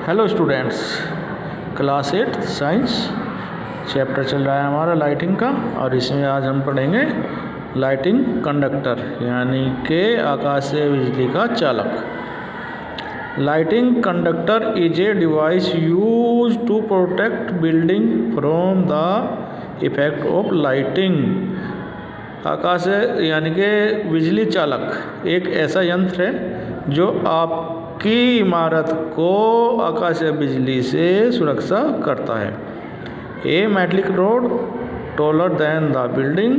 Hello students, class 8 science chapter चल रहा है हमारा लाइटिंग का। और इसमें आज हम पढ़ेंगे लाइटिंग कंडक्टर यानी कि आकाशीय बिजली का चालक। Lighting conductor is a device use to protect building from the effect of lighting. आकाशीय यानी कि बिजली चालक एक ऐसा यंत्र है जो आपकी इमारत को आकाशीय बिजली से सुरक्षा करता है। A metallic rod taller than the building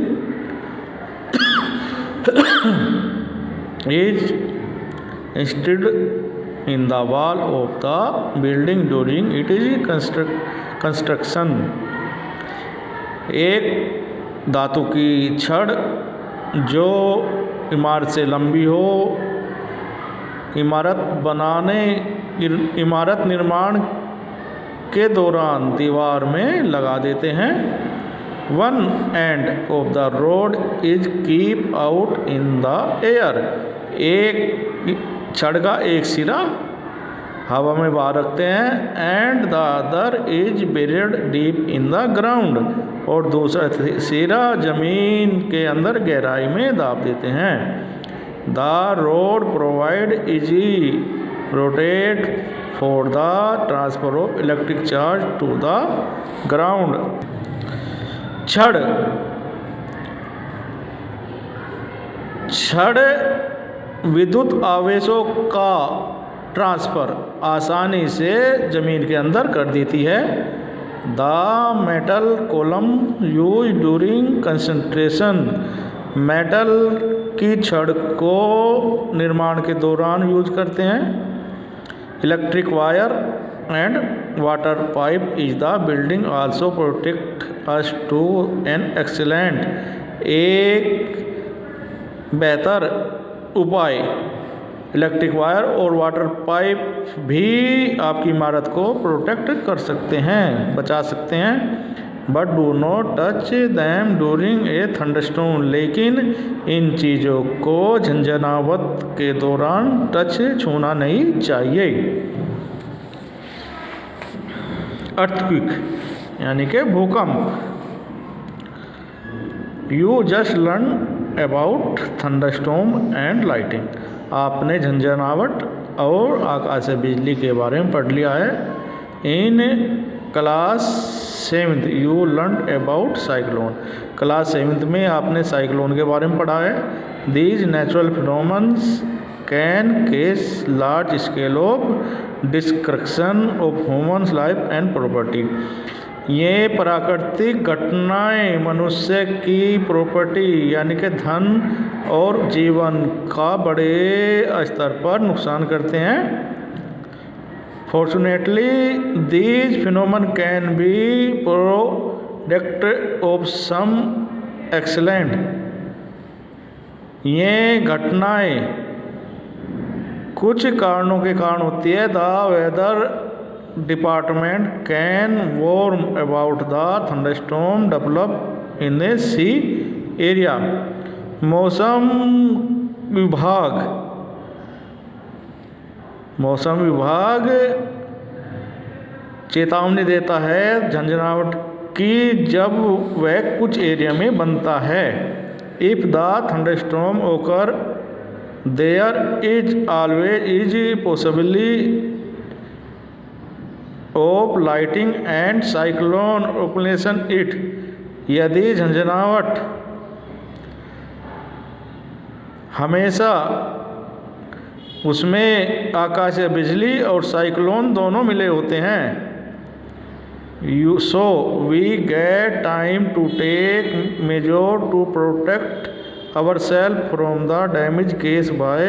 is instead in the wall of the building during it is construction. एक धातु की छड़ जो इमारत से लंबी हो, इमारत निर्माण के दौरान दीवार में लगा देते हैं। One end of the road is keep out in the air. एक छड़ का एक सिरा हवा में बाहर रखते हैं। And the other is buried deep in the ground, और दूसरा सिरा जमीन के अंदर गहराई में दाब देते हैं। The rod provide easy rotate for the transfer of electric charge to the ground. छड़ विद्युत आवेशों का ट्रांसफ़र आसानी से ज़मीन के अंदर कर देती है। The metal column use during concentration. Metal की छड़ को निर्माण के दौरान यूज करते हैं। Electric wire and water pipe is the building also protect us to an excellent. एक बेहतर उपाय इलेक्ट्रिक वायर और वाटर पाइप भी आपकी इमारत को प्रोटेक्ट कर सकते हैं, बचा सकते हैं। But do not touch them during a thunderstorm. लेकिन इन चीज़ों को झंझनावत के दौरान छूना नहीं चाहिए। अर्थक्वेक यानी कि भूकंप। You just learn about thunderstorm and lighting. आपने झंझनावट और आकाशीय बिजली के बारे में पढ़ लिया है। In class 7 you learn about cyclone. Class 7 में आपने साइक्लोन के बारे में पढ़ा है। These natural phenomenons can cause large scale of destruction of human life and property. ये प्राकृतिक घटनाएं मनुष्य की प्रॉपर्टी यानी कि धन और जीवन का बड़े स्तर पर नुकसान करते हैं। Fortunately these phenomena can be product of some excellent. ये घटनाएं कुछ कारणों के कारण होती है। The weather department can warn about the thunderstorm develop in a sea area. मौसम विभाग चेतावनी देता है झंझनावट की जब वह कुछ एरिया में बनता है। If the thunderstorm occur there is always is possibility of lighting and cyclone operation it. यदि झंझनावट हमेशा उसमें आकाशीय बिजली और साइक्लोन दोनों मिले होते हैं। So we get time to take measure to protect our self from the damage cause by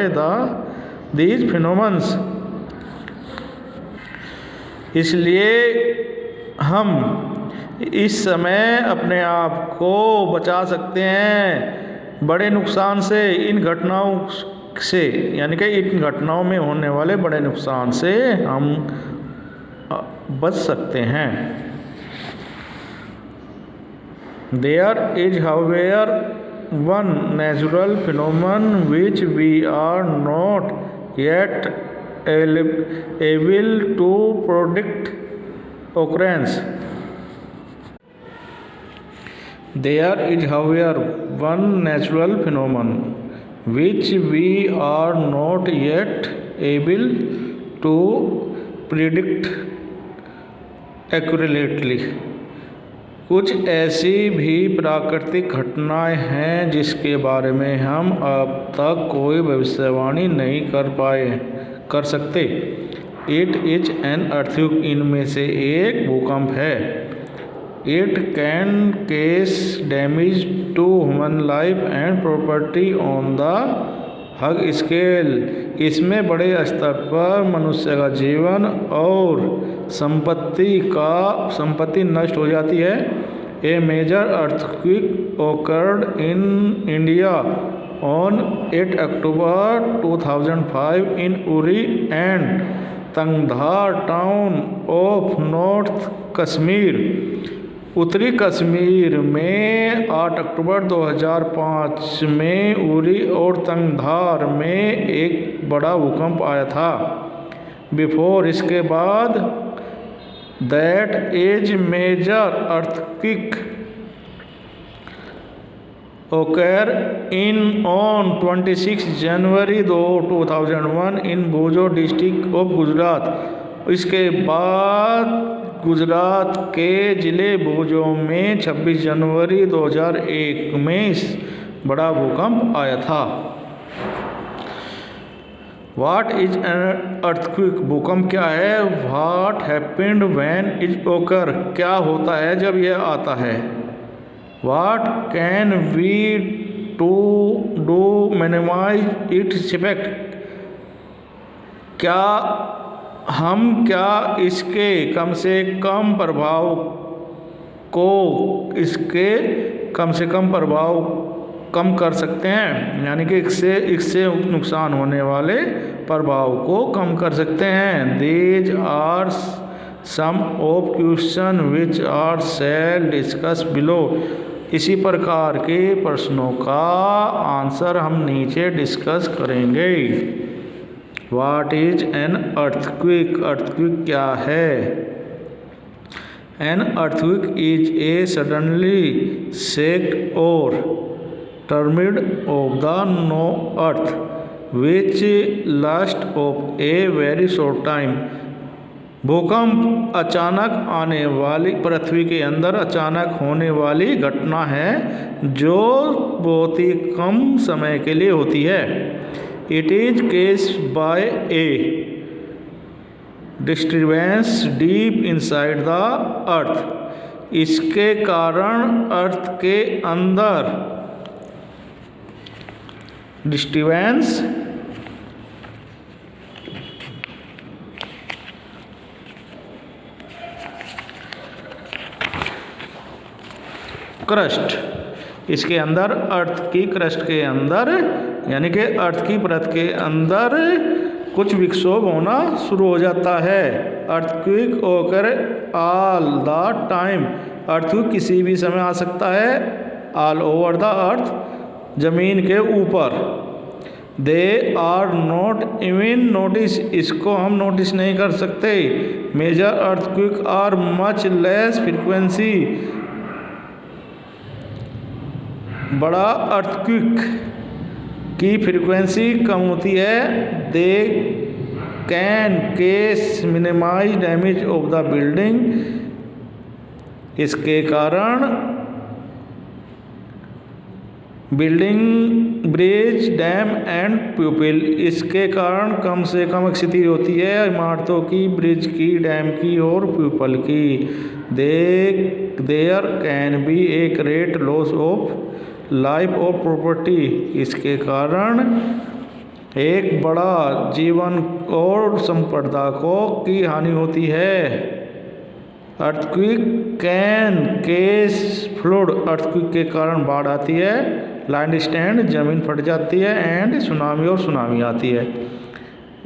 these phenomenons. इसलिए हम इस समय अपने आप को बचा सकते हैं बड़े नुकसान से। इन घटनाओं से यानी कि इन घटनाओं में होने वाले बड़े नुकसान से हम बच सकते हैं। There is however one natural phenomena which we are not yet able to predict occurrence. There is, however, one natural phenomenon which we are not yet able to predict accurately. कुछ ऐसी भी प्राकृतिक घटनाएं हैं जिसके बारे में हम अब तक कोई भविष्यवाणी नहीं कर सकते. इट इज एन अर्थक्वेक, इनमें से एक भूकंप है. It can cause damage to human life and property on the huge scale. इसमें बड़े स्तर पर मनुष्य का जीवन और संपत्ति नष्ट हो जाती है. A major earthquake occurred in India on 8 October 2005 in Uri and Tangdhar town of North Kashmir. उत्तरी कश्मीर में 8 अक्टूबर 2005 में उरी और तंगधार में एक बड़ा भूकंप आया था. बिफोर, इसके बाद, that as major earthquake occur in on 26 January 2001 in Bhuj district of Gujarat. इसके बाद गुजरात के ज़िले भोजो में 26 जनवरी 2001 में बड़ा भूकंप आया था. What is an earthquake? भूकंप क्या है? व्हाट हैपेंड व्हेन इट ओकर? क्या होता है जब यह आता है? What can we do minimise its effect? क्या इसके कम से कम प्रभाव कम कर सकते हैं? यानी कि इससे नुकसान होने वाले प्रभाव को कम कर सकते हैं. These are some of question which are shall discuss below. इसी प्रकार के प्रश्नों का आंसर हम नीचे डिस्कस करेंगे. What is an earthquake? Earthquake क्या है? An earthquake is a suddenly shaked और tremor of the no earth which last of a very short time. भूकंप अचानक आने वाली, पृथ्वी के अंदर अचानक होने वाली घटना है जो बहुत ही कम समय के लिए होती है. It is caused by a disturbance deep inside the earth. इसके कारण अर्थ के अंदर डिस्टर्बेंस क्रस्ट, इसके अंदर अर्थ की क्रस्ट के अंदर यानी कि अर्थ की परत के अंदर कुछ विक्षोभ होना शुरू हो जाता है. अर्थक्वेक ओकर ऑल द टाइम. अर्थक्वेक किसी भी समय आ सकता है. ऑल ओवर द अर्थ, जमीन के ऊपर. They are not even notice. इसको हम नोटिस नहीं कर सकते. Major earthquake are much less frequency. बड़ा अर्थक्वेक की फ्रीक्वेंसी कम होती है. They can cause minimise damage of the building. इसके कारण building, bridge, dam and people. इसके कारण कम से कम क्षति होती है इमारतों की, ब्रिज की, डैम की और प्यूपल की. There can be a great loss of life और प्रॉपर्टी. इसके कारण एक बड़ा जीवन और संपदा की हानि होती है. Earthquake can case flood. Earthquake के कारण बाढ़ आती है. लैंड स्टैंड, जमीन फट जाती है. एंड सुनामी, और सुनामी आती है.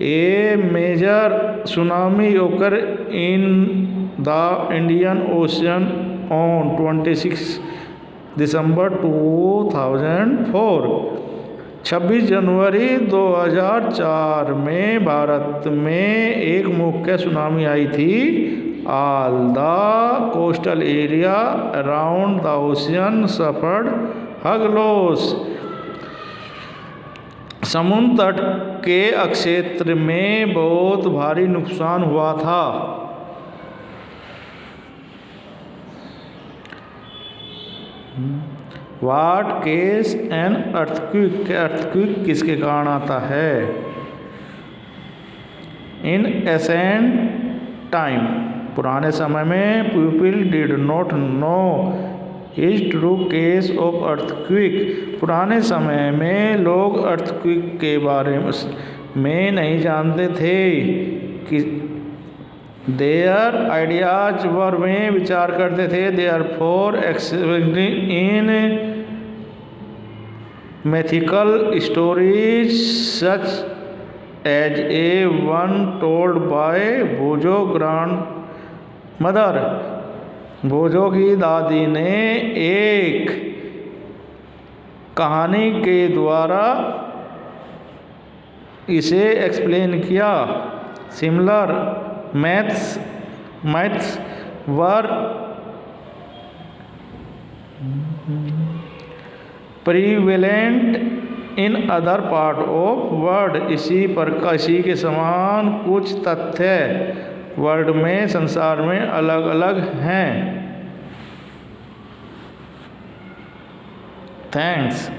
ए मेजर सुनामी ओकर in the Indian ocean on 26 दिसंबर 2004. 26 जनवरी 2004 में भारत में एक मुख्य सुनामी आई थी। All the coastal area around the ocean suffered hug loss. समुद्र तट के क्षेत्र में बहुत भारी नुकसान हुआ था। वाट केस एन अर्थक्वेक, अर्थक्वेक किसके कारण आता है? इन एसेंट टाइम, पुराने समय में people did not know is true case of earthquake, पुराने समय में लोग अर्थक्वेक के बारे में नहीं जानते थे कि देयर आइडियाज वर में विचार करते थे। Therefore expecting in mythical stories such as a one told by Bholu grandmother, Bholu की दादी ने एक कहानी के द्वारा इसे एक्सप्लेन किया। Similar maths were prevalent in other part of world, इसी के समान कुछ तथ्य वर्ल्ड में, संसार में अलग अलग हैं। थैंक्स।